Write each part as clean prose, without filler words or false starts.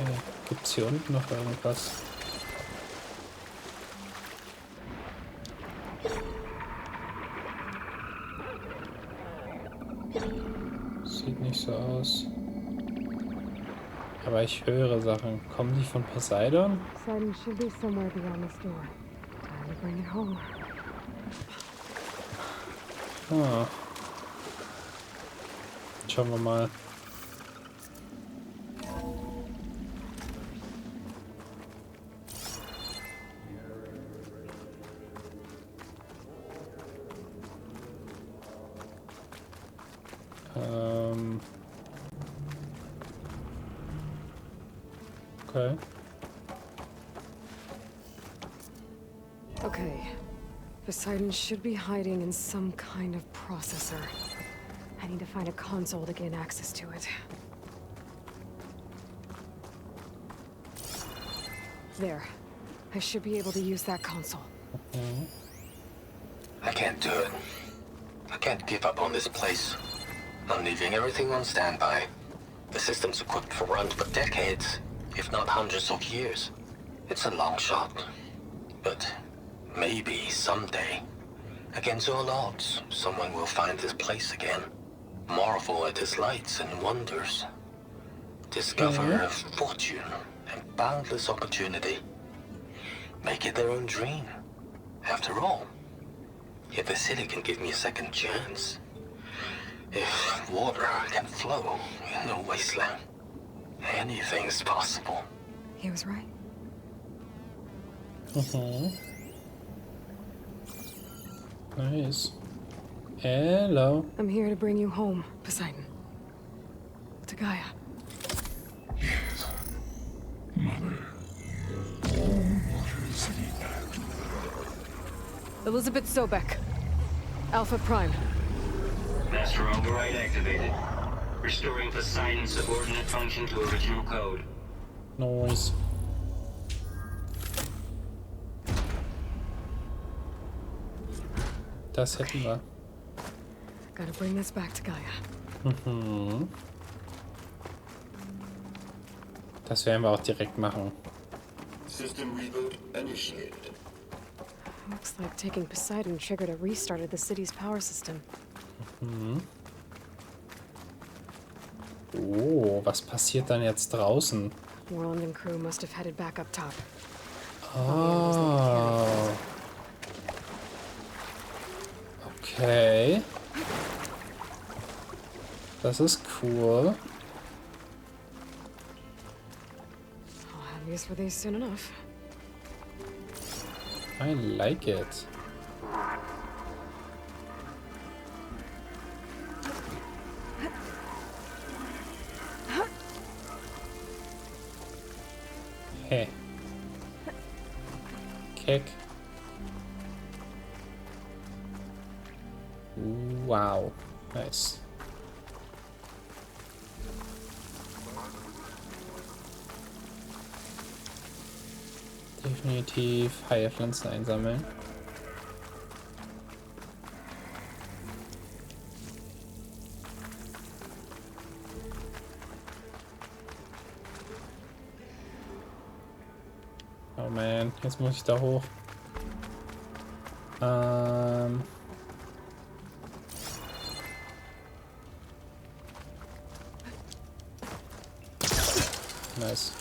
Okay. Gibt's hier unten noch irgendwas? Sieht nicht so aus. Aber ich höre Sachen. Kommen die von Poseidon? Poseidon should be somewhere beyond this door. Time to bring it home. Ah. Schauen wir mal. Okay. Okay. Poseidon should be hiding in some kind of processor. I need to find a console to gain access to it. There. I should be able to use that console. I can't do it. I can't give up on this place. I'm leaving everything on standby. The system's equipped for runs for decades, if not hundreds of years. It's a long shot. But maybe someday, against all odds, someone will find this place again. Marvel at its lights and wonders. Discover a fortune and boundless opportunity. Make it their own dream. After all, if the city can give me a second chance, if water can flow in a wasteland, anything's possible. He was right. Nice. Hello. I'm here to bring you home, Poseidon. To Gaia. Yes. Mother. All water is back. Elizabeth Sobek. Alpha Prime. Master override activated. Restoring Poseidon's subordinate function to original code. Nice. Das hätten wir. Gotta bring this back to Gaia. Das werden wir auch direkt machen. System reboot initiated. Looks like taking Poseidon triggered a restart of the city's power system. Oh, was passiert dann jetzt draußen? Worland and crew must have headed back up top. Oh. Okay. Das ist cool. I'll have use for these soon enough. I like it. Hey. Kick. Wow. Nice. Definitiv Haie-Pflanzen einsammeln. Oh man, jetzt muss ich da hoch. Nice.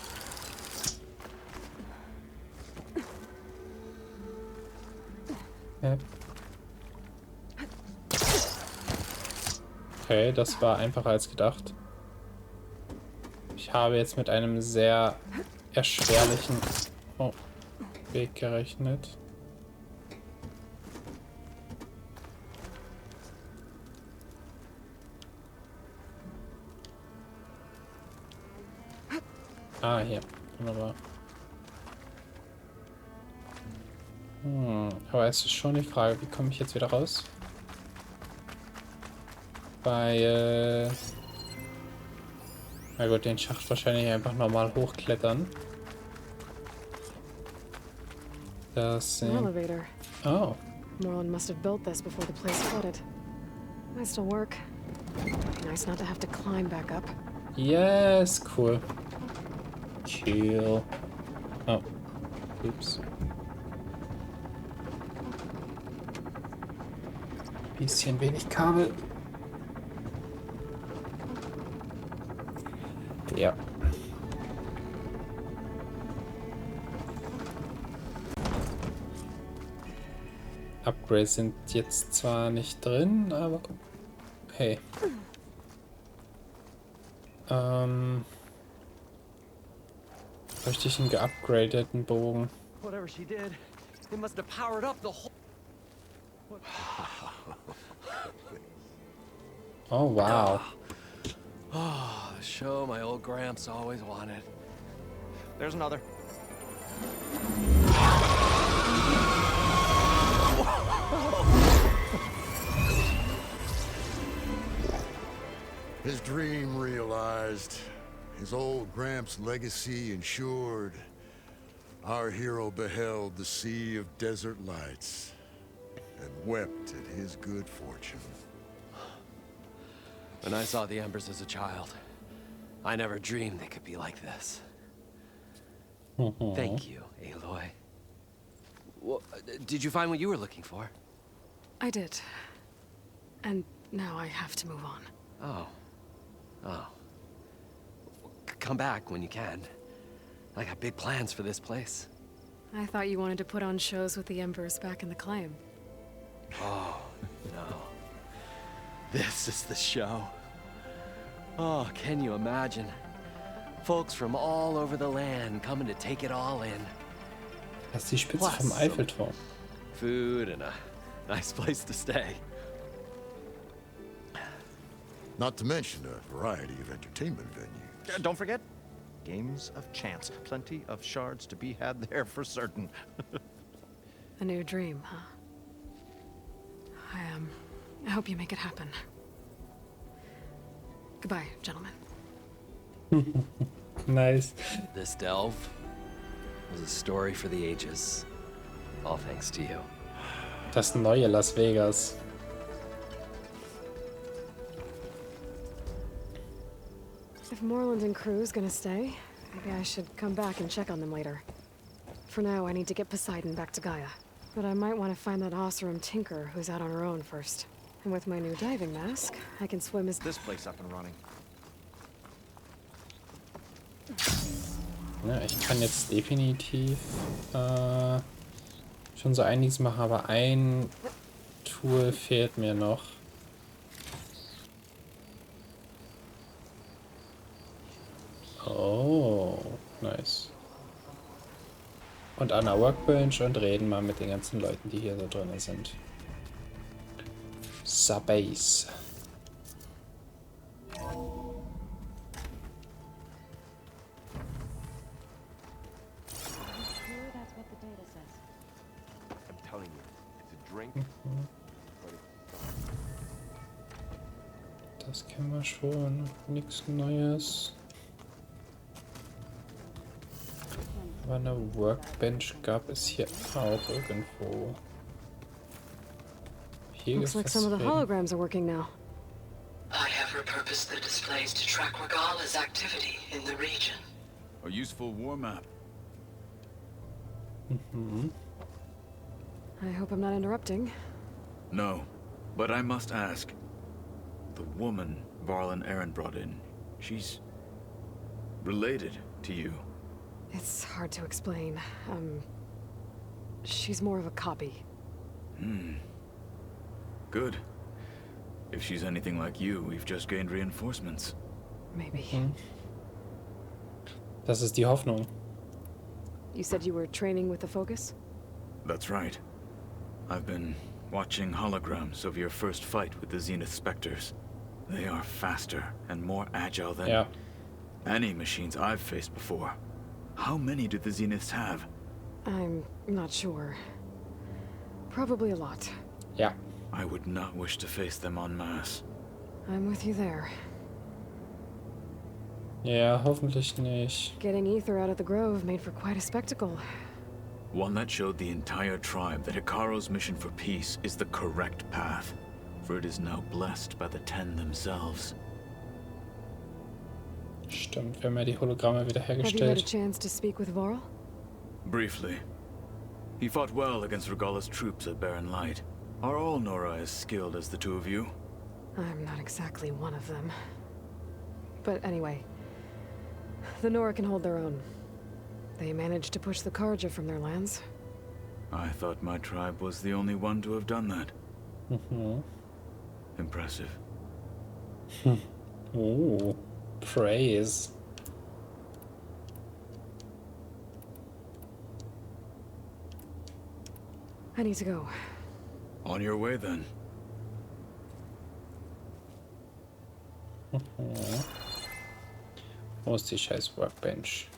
Ja. Okay, das war einfacher als gedacht. Ich habe jetzt mit einem sehr erschwerlichen Weg gerechnet. Ah, hier. Wunderbar. Aber es ist schon die Frage, wie komme ich jetzt wieder raus? Weil... Na gut, den Schacht wahrscheinlich einfach normal hochklettern. Das sind... Elevator. Oh. Worland must have built this before the place flooded. Might still work. Be nice not to have to climb back up. Yes, cool. Cool. Oh. Ups. Bisschen wenig Kabel. Ja. Upgrades sind jetzt zwar nicht drin, aber hey. Möchte ich einen geupgradeten Bogen? Whatever she did, it must have powered up the whole. Oh wow. Oh, the show my old Gramps always wanted. There's another. His dream realized, his old Gramps' legacy ensured. Our hero beheld the sea of desert lights and wept at his good fortune. When I saw the embers as a child, I never dreamed they could be like this. Thank you, Aloy. Well, did you find what you were looking for? I did. And now I have to move on. Oh. Oh. Come back when you can. I got big plans for this place. I thought you wanted to put on shows with the Embers back in the claim. Oh, no. This is the show. Oh, can you imagine? Folks from all over the land coming to take it all in. Das ist die Spitze vom Eiffelturm. Food and a nice place to stay. Not to mention a variety of entertainment venues. Don't forget, games of chance. Plenty of shards to be had there for certain. A new dream, huh? I hope you make it happen. Goodbye, gentlemen. Nice. This delve was a story for the ages. All thanks to you. Das neue Las Vegas. If Moreland and crew's gonna stay, maybe I should come back and check on them later. For now, I need to get Poseidon back to Gaia. But I might want to find that Oseram Tinker who's out on her own first. And with my new diving mask, I can swim as... This place up and running. Ja, ich kann jetzt definitiv schon so einiges machen, aber ein Tool fehlt mir noch. Oh, nice. Und an der Workbench und reden mal mit den ganzen Leuten, die hier so drin sind. Subbase. I'm telling you, it's a drink. Das kennen wir schon. Nichts Neues. Aber eine Workbench gab es hier auch irgendwo. Hier Looks like some of the holograms are working now. I have repurposed the displays to track Regala's activity in the region. A useful war map. I hope I'm not interrupting. No, but I must ask. The woman Varl and Aaron brought in, she's related to you. It's hard to explain. She's more of a copy. Good. If she's anything like you, we've just gained reinforcements. Maybe. Das ist die Hoffnung. You said you were training with the Focus? That's right. I've been watching holograms of your first fight with the Zenith Spectres. They are faster and more agile than any machines I've faced before. How many do the Zeniths have? I'm not sure. Probably a lot. Ja. I would not wish to face them en masse. I'm with you there. Ja, hoffentlich nicht. Getting Ether out of the Grove made for quite a spectacle. One that showed the entire tribe that Hikaro's mission for peace is the correct path, for it is now blessed by the Ten themselves. Stimmt, wir haben ja die Hologramme Have you had a wiederhergestellt. chance to speak with Varl? Briefly. He fought well against Regalla's troops at Barren Light. Are all Nora as skilled as the two of you? I'm not exactly one of them. But anyway, the Nora can hold their own. They managed to push the Karja from their lands. I thought my tribe was the only one to have done that. Impressive. Ooh, praise. I need to go. On your way then. Wo ist die scheiß Workbench?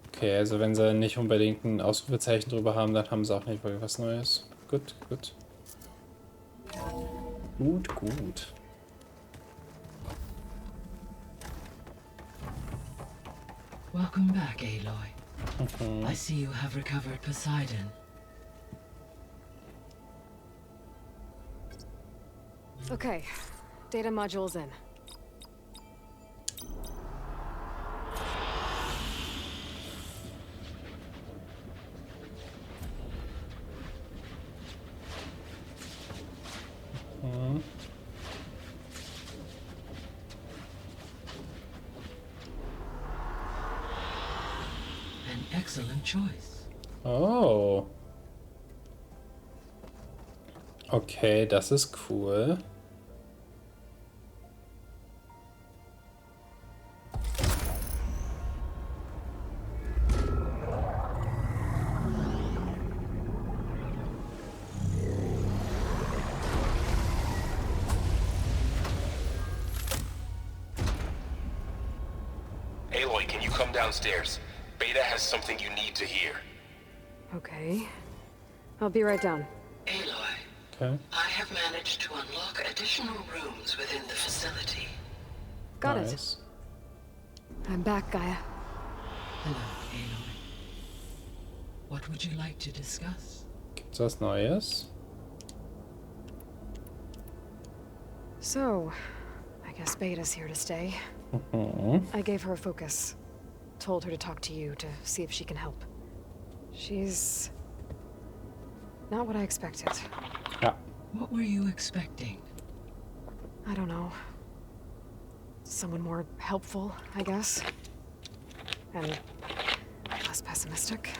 Okay, also wenn sie nicht unbedingt ein Ausrufezeichen drüber haben, dann haben sie auch nicht wirklich was Neues. Gut, gut. Gut, gut. Welcome back, Aloy. I see you have recovered Poseidon. Okay, data module's in. An excellent choice. Oh. Okay, das ist cool. Aloy, can you come downstairs? Beta has something you need to hear. Okay. I'll be right down. Aloy, Okay. I have managed to unlock additional rooms within the facility. Got Nice. it. I'm back, Gaia. Hello, Aloy. What would you like to discuss? Gibt's was Neues? So, I guess Beta's here to stay. I gave her a focus. Told her to talk to you to see if she can help. She's not what I expected. Ja. What were you expecting? I don't know. Someone more helpful, I guess. And less pessimistic.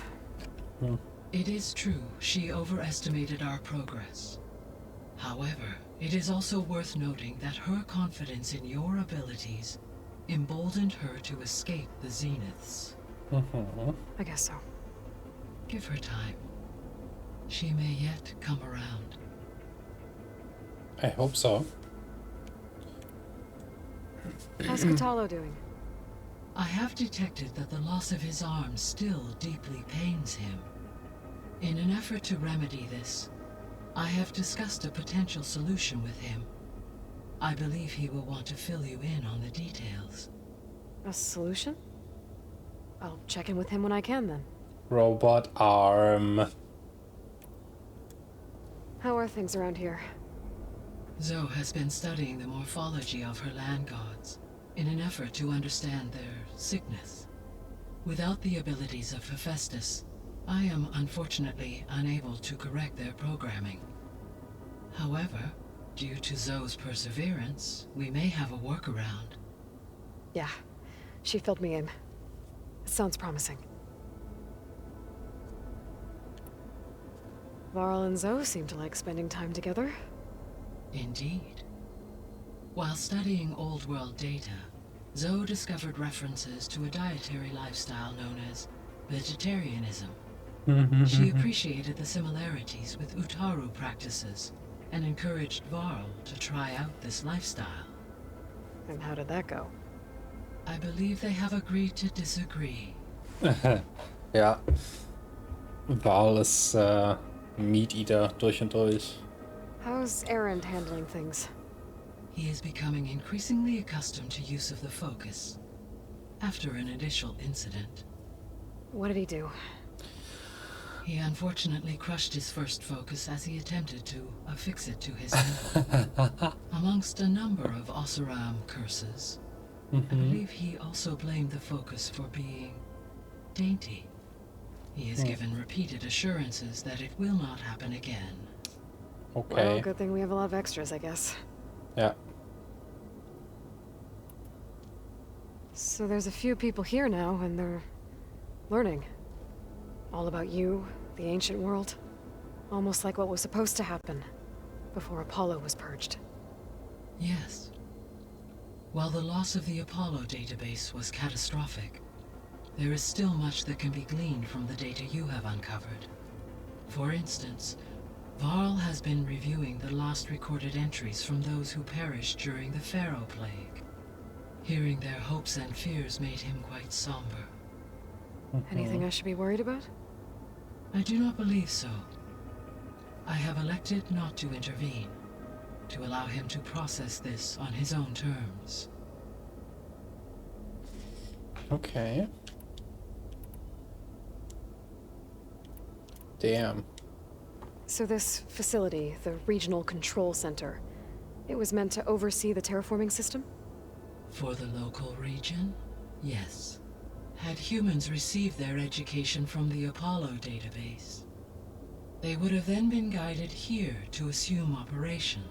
It is true, she overestimated our progress. However, it is also worth noting that her confidence in your abilities emboldened her to escape the Zeniths. I guess so. Give her time. She may yet come around. I hope so. How's Katalo doing? I have detected that the loss of his arm still deeply pains him. In an effort to remedy this, I have discussed a potential solution with him. I believe he will want to fill you in on the details. A solution? I'll check in with him when I can, then. Robot arm. How are things around here? Zoe has been studying the morphology of her land gods in an effort to understand their sickness. Without the abilities of Hephaestus, I am unfortunately unable to correct their programming. However, due to Zoe's perseverance, we may have a workaround. Yeah, she filled me in. It sounds promising. Varl and Zoe seem to like spending time together. Indeed. While studying Old World data, Zoe discovered references to a dietary lifestyle known as vegetarianism. She appreciated the similarities with Utaru practices and encouraged Varl to try out this lifestyle. And how did that go? I believe they have agreed to disagree. Ja. Varl ist Meat Eater durch und durch. How's Erend handling things? He is becoming increasingly accustomed to use of the focus after an initial incident. What did he do? He unfortunately crushed his first focus as he attempted to affix it to his temple. Amongst a number of Oseram curses, I believe he also blamed the focus for being dainty. He has given repeated assurances that it will not happen again. Okay. Well, good thing we have a lot of extras, I guess. Ja. So there's a few people here now, and they're learning. All about you, the ancient world. Almost like what was supposed to happen before Apollo was purged. Yes. While the loss of the Apollo database was catastrophic, there is still much that can be gleaned from the data you have uncovered. For instance, Varl has been reviewing the last recorded entries from those who perished during the Pharaoh Plague. Hearing their hopes and fears made him quite somber. Anything I should be worried about? I do not believe so. I have elected not to intervene, to allow him to process this on his own terms. Okay. Damn. So this facility, the Regional Control Center, it was meant to oversee the terraforming system? For the local region, yes. Had humans received their education from the Apollo database, they would have then been guided here to assume operation.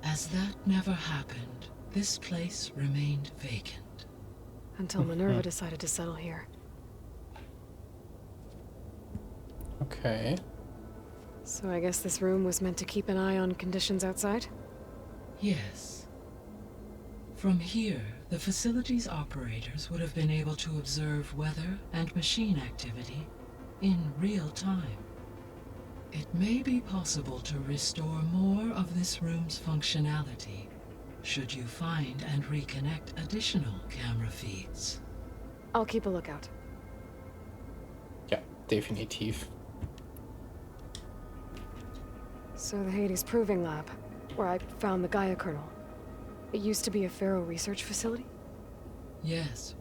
As that never happened, this place remained vacant. Until Minerva decided to settle here. Okay. So I guess this room was meant to keep an eye on conditions outside? Yes. From here, the facility's operators would have been able to observe weather and machine activity in real time. It may be possible to restore more of this room's functionality, should you find and reconnect additional camera feeds. I'll keep a lookout. Ja, definitiv. So the Hades Proving Lab, where I found the Gaia kernel. It used to be a Pharaoh research facility? Yes.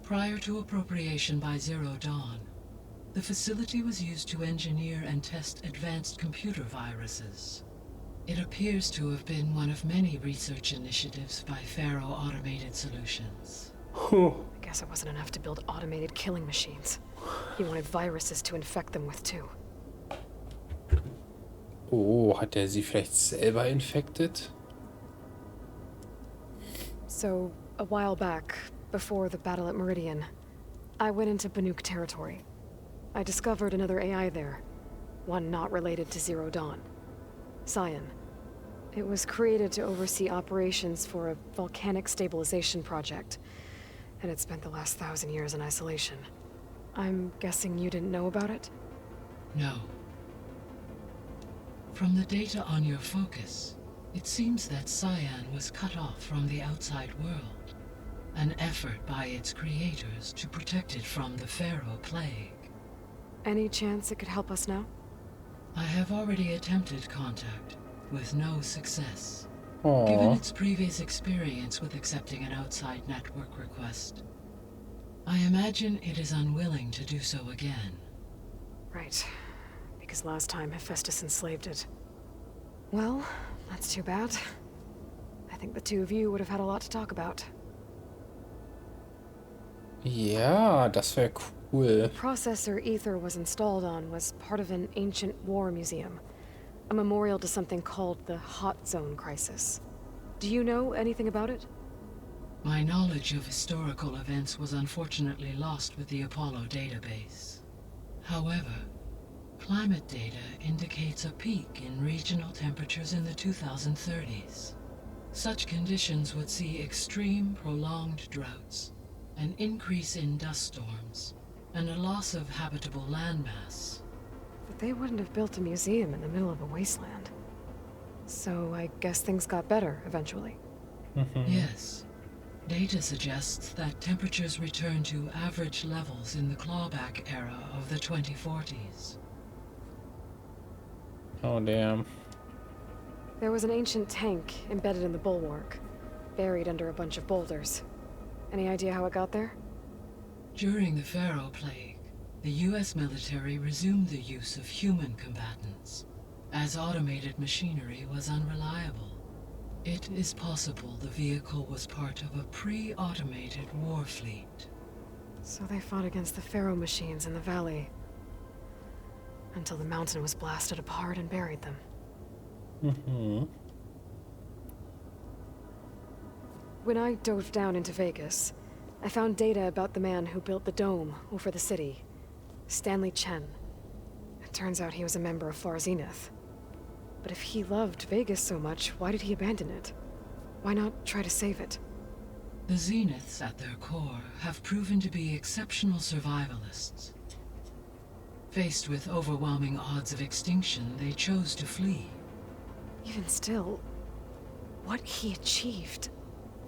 Prior to appropriation by Zero Dawn, the facility was used to engineer and test advanced computer viruses. It appears to have been one of many research initiatives by Pharaoh Automated Solutions. I guess it wasn't enough to build automated killing machines. He wanted viruses to infect them with too. Oh, hat er sie vielleicht selber infected? So, a while back, before the battle at Meridian, I went into Banuk territory. I discovered another AI there, one not related to Zero Dawn. Cyan. It was created to oversee operations for a volcanic stabilization project, and it spent the last 1,000 years in isolation. I'm guessing you didn't know about it? No. From the data on your focus, it seems that Cyan was cut off from the outside world, an effort by its creators to protect it from the Pharaoh Plague. Any chance it could help us now? I have already attempted contact, with no success. Aww. Given its previous experience with accepting an outside network request, I imagine it is unwilling to do so again. Right. Because last time Hephaestus enslaved it. Well, that's too bad. I think the two of you would have had a lot to talk about. Ja, das wäre cool. The processor Ether was installed on was part of an ancient war museum. A memorial to something called the Hot Zone Crisis. Do you know anything about it? My knowledge of historical events was unfortunately lost with the Apollo database. However, climate data indicates a peak in regional temperatures in the 2030s. Such conditions would see extreme, prolonged droughts, an increase in dust storms, and a loss of habitable landmass. But they wouldn't have built a museum in the middle of a wasteland. So I guess things got better eventually. Yes. Data suggests that temperatures returned to average levels in the clawback era of the 2040s. Oh, damn. There was an ancient tank embedded in the bulwark, buried under a bunch of boulders. Any idea how it got there? During the Pharaoh Plague, the US military resumed the use of human combatants, as automated machinery was unreliable. It is possible the vehicle was part of a pre-automated war fleet. So they fought against the Pharaoh machines in the valley. Until the mountain was blasted apart and buried them. Mm-hmm. When I dove down into Vegas, I found data about the man who built the dome over the city. Stanley Chen. It turns out he was a member of Far Zenith. But if he loved Vegas so much, why did he abandon it? Why not try to save it? The Zeniths, at their core, have proven to be exceptional survivalists. Faced with overwhelming odds of extinction, they chose to flee. Even still, what he achieved.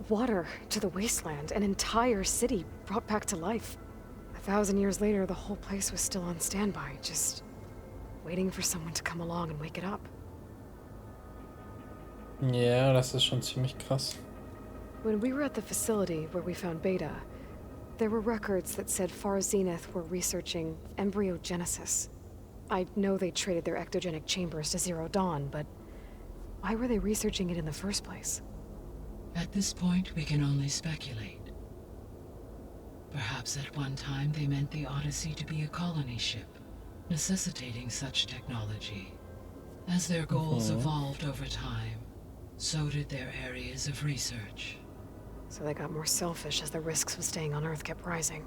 Water to the wasteland, an entire city brought back to life. 1,000 years later, the whole place was still on standby, just waiting for someone to come along and wake it up. Ja, das ist schon ziemlich krass. When we were at the facility where we found Beta, there were records that said Far Zenith were researching embryogenesis. I know they traded their ectogenic chambers to Zero Dawn, but why were they researching it in the first place? At this point, we can only speculate. Perhaps at one time they meant the Odyssey to be a colony ship, necessitating such technology. As their goals evolved over time, so did their areas of research. So they got more selfish as the risks of staying on Earth kept rising.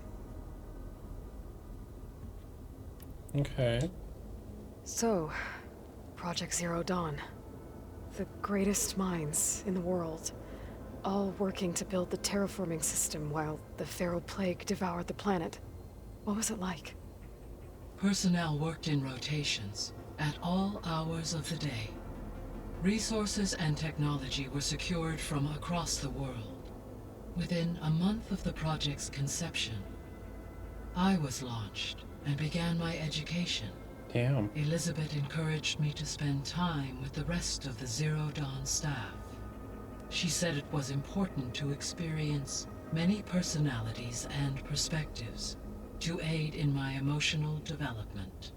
Okay. So, Project Zero Dawn. The greatest minds in the world, all working to build the terraforming system while the Pharaoh Plague devoured the planet. What was it like? Personnel worked in rotations, at all hours of the day. Resources and technology were secured from across the world. Within a month of the project's conception, I was launched and began my education. Damn. Elizabeth encouraged me to spend time with the rest of the Zero Dawn staff. She said it was important to experience many personalities and perspectives to aid in my emotional development.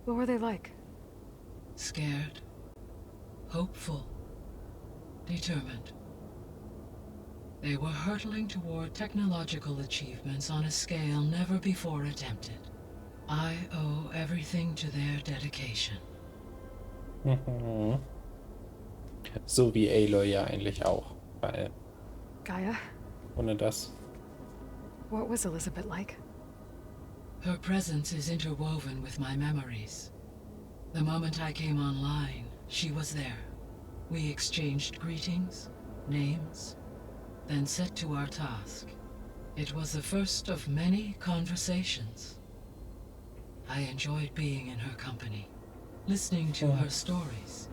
What were they like? Scared, hopeful, determined. They were hurtling toward technological achievements on a scale never before attempted. I owe everything to their dedication. Mhm. So wie Aloy ja eigentlich auch, weil Gaia? ohne das. What was Elizabeth like? Her presence is interwoven with my memories. The moment I came online, she was there. We exchanged greetings, names, then set to our task. It was the first of many conversations. I enjoyed being in her company, listening to her stories.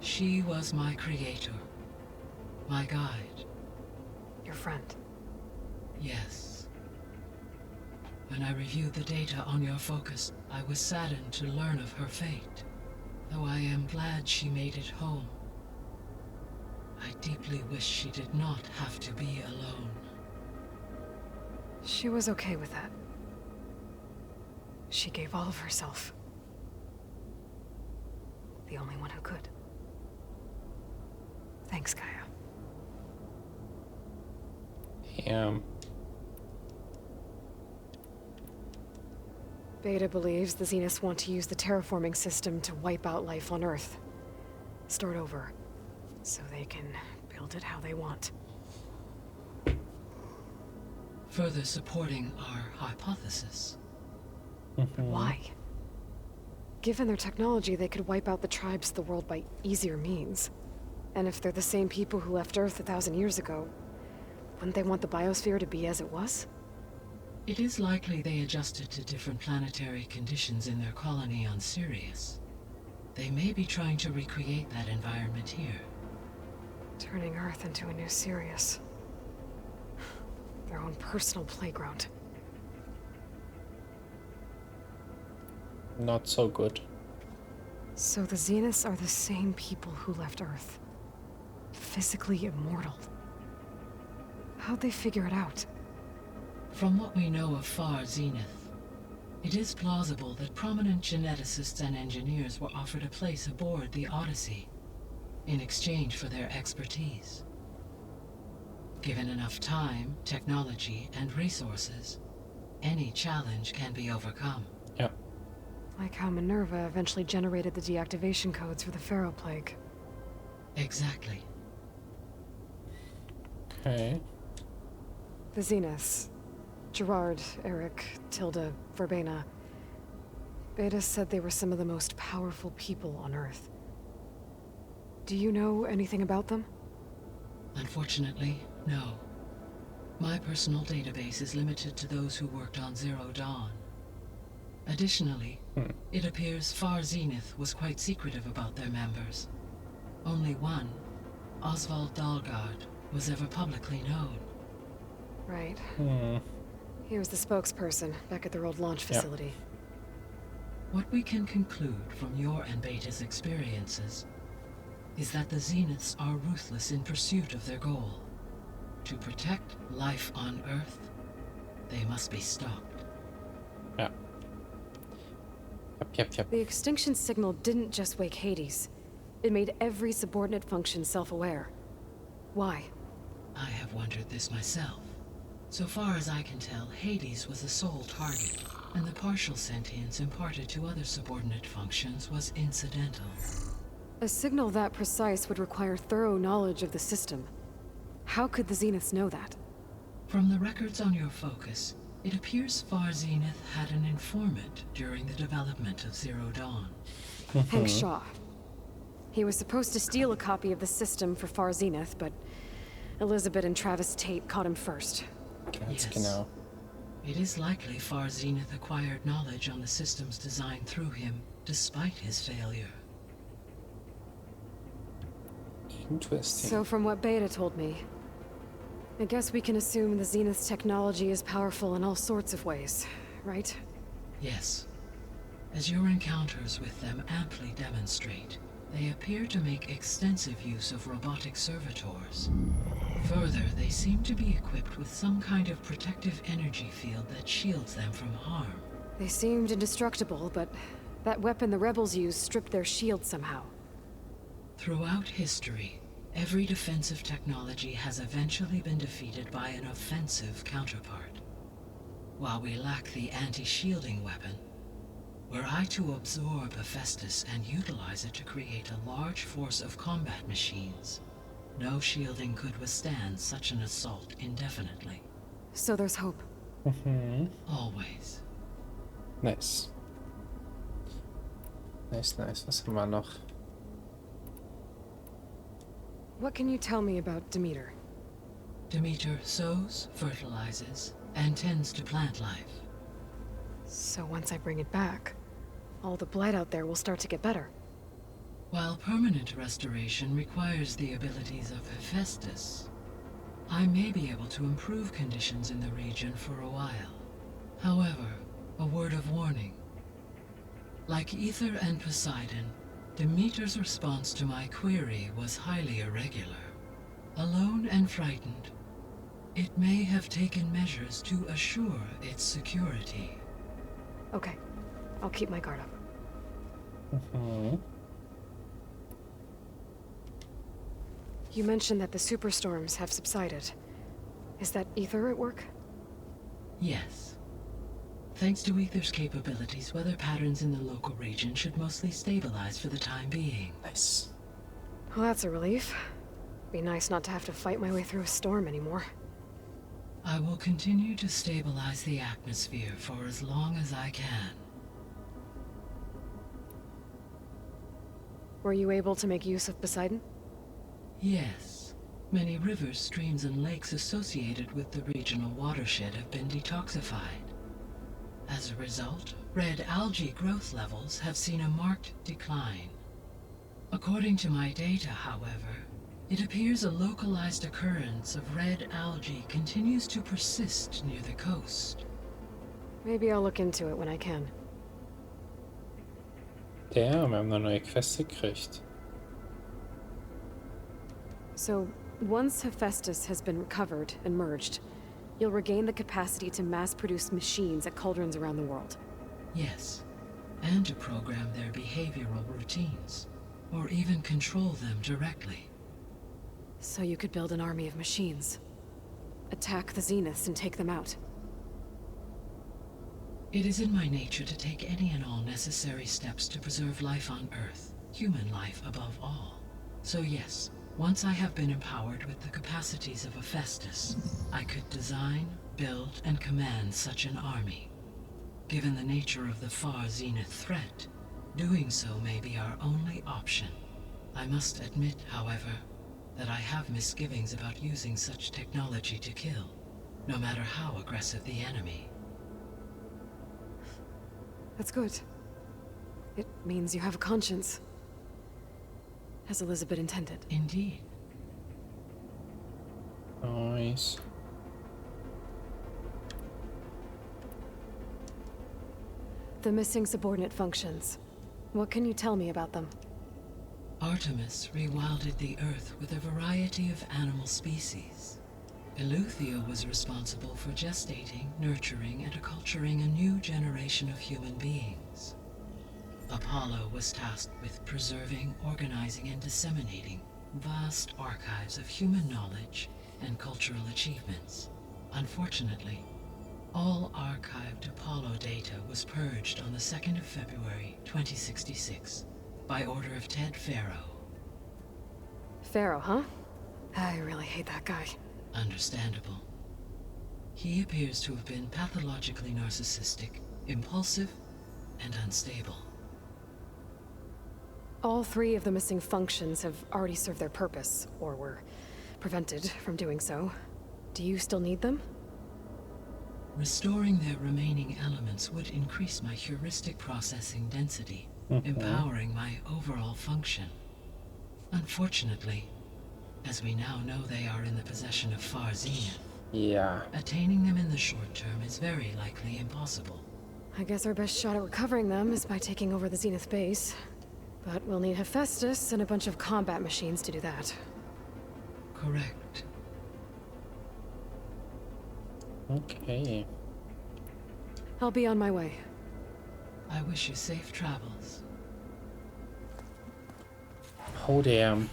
She was my creator, my guide. Your friend? Yes. When I reviewed the data on your focus, I was saddened to learn of her fate, though I am glad she made it home. I deeply wish she did not have to be alone. She was okay with that. She gave all of herself. The only one who could. Thanks, Gaia. Damn. Beta believes the Zeniths want to use the terraforming system to wipe out life on Earth. Start over. So they can build it how they want. Further supporting our hypothesis. But why? Given their technology, they could wipe out the tribes of the world by easier means. And if they're the same people who left Earth 1,000 years ago, wouldn't they want the biosphere to be as it was? It is likely they adjusted to different planetary conditions in their colony on Sirius. They may be trying to recreate that environment here. Turning Earth into a new Sirius. Their own personal playground. Not so good. So the Zeniths are the same people who left Earth. Physically immortal. How'd they figure it out? From what we know of Far Zenith, it is plausible that prominent geneticists and engineers were offered a place aboard the Odyssey. in exchange for their expertise. Given enough time, technology, and resources, any challenge can be overcome. Ja. Like how Minerva eventually generated the deactivation codes for the Pharaoh Plague. Exactly. Okay. The Zeniths. Gerard, Eric, Tilda, Verbena. Beta said they were some of the most powerful people on Earth. Do you know anything about them? Unfortunately, no. My personal database is limited to those who worked on Zero Dawn. Additionally, it appears Far Zenith was quite secretive about their members. Only one, Oswald Dahlgard, was ever publicly known. Right. He was the spokesperson back at their old launch facility. What we can conclude from your and Beta's experiences is that the Zeniths are ruthless in pursuit of their goal. To protect life on Earth, they must be stopped. Ja. Yep. The extinction signal didn't just wake Hades. It made every subordinate function self-aware. Why? I have wondered this myself. So far as I can tell, Hades was the sole target, and the partial sentience imparted to other subordinate functions was incidental. A signal that precise would require thorough knowledge of the system. How could the Zeniths know that? From the records on your focus, it appears Far Zenith had an informant during the development of Zero Dawn. Hank Shaw. He was supposed to steal a copy of the system for Far Zenith, but Elizabeth and Travis Tate caught him first. Yes. Genau. It is likely Far Zenith acquired knowledge on the systems designed through him, despite his failure. Interesting. So from what Beta told me, I guess we can assume the Zenith's technology is powerful in all sorts of ways, right? Yes. As your encounters with them amply demonstrate, they appear to make extensive use of robotic servitors. Further, they seem to be equipped with some kind of protective energy field that shields them from harm. They seemed indestructible, but that weapon the rebels used stripped their shield somehow. Throughout history, every defensive technology has eventually been defeated by an offensive counterpart. While we lack the anti-shielding weapon, were I to absorb Hephaestus and utilize it to create a large force of combat machines, no shielding could withstand such an assault indefinitely. So there's hope. Always. Nice. Was haben wir noch? What can you tell me about Demeter? Demeter sows, fertilizes, and tends to plant life. So once I bring it back, all the blight out there will start to get better. While permanent restoration requires the abilities of Hephaestus, I may be able to improve conditions in the region for a while. However, a word of warning. Like Aether and Poseidon, Demeter's response to my query was highly irregular. Alone and frightened, it may have taken measures to assure its security. Okay, I'll keep my guard up. You mentioned that the superstorms have subsided. Is that Aether at work? Yes. Thanks to Aether's capabilities, weather patterns in the local region should mostly stabilize for the time being. Nice. Well, that's a relief. Be nice not to have to fight my way through a storm anymore. I will continue to stabilize the atmosphere for as long as I can. Were you able to make use of Poseidon? Yes. Many rivers, streams, and lakes associated with the regional watershed have been detoxified. As a result, red algae growth levels have seen a marked decline. According to my data, however, it appears a localized occurrence of red algae continues to persist near the coast. Maybe I'll look into it when I can. Damn, wir haben eine neue Quest gekriegt. So, once Hephaestus has been recovered and merged, you'll regain the capacity to mass-produce machines at cauldrons around the world. Yes, and to program their behavioral routines. or even control them directly. So you could build an army of machines. Attack the Zeniths and take them out. It is in my nature to take any and all necessary steps to preserve life on Earth, human life above all. So yes, once I have been empowered with the capacities of Hephaestus, I could design, build, and command such an army. Given the nature of the far Zenith threat, doing so may be our only option. I must admit, however, that I have misgivings about using such technology to kill, no matter how aggressive the enemy. That's good. It means you have a conscience. As Elizabeth intended. Indeed. Nice. The missing subordinate functions. What can you tell me about them? Artemis rewilded the Earth with a variety of animal species. Eleuthia was responsible for gestating, nurturing, and acculturating a new generation of human beings. Apollo was tasked with preserving, organizing, and disseminating vast archives of human knowledge and cultural achievements. Unfortunately, all archived Apollo data was purged on the 2nd of February, 2066, by order of Ted Faro. Faro, huh? I really hate that guy. Understandable. He appears to have been pathologically narcissistic, impulsive, and unstable. All 3 of the missing functions have already served their purpose, or were prevented from doing so. Do you still need them? Restoring their remaining elements would increase my heuristic processing density, empowering my overall function. Unfortunately, as we now know they are in the possession of Far Zenith, attaining them in the short term is very likely impossible. I guess our best shot at recovering them is by taking over the Zenith base. But we'll need Hephaestus and a bunch of combat machines to do that. Correct. Okay. I'll be on my way. I wish you safe travels. Oh damn.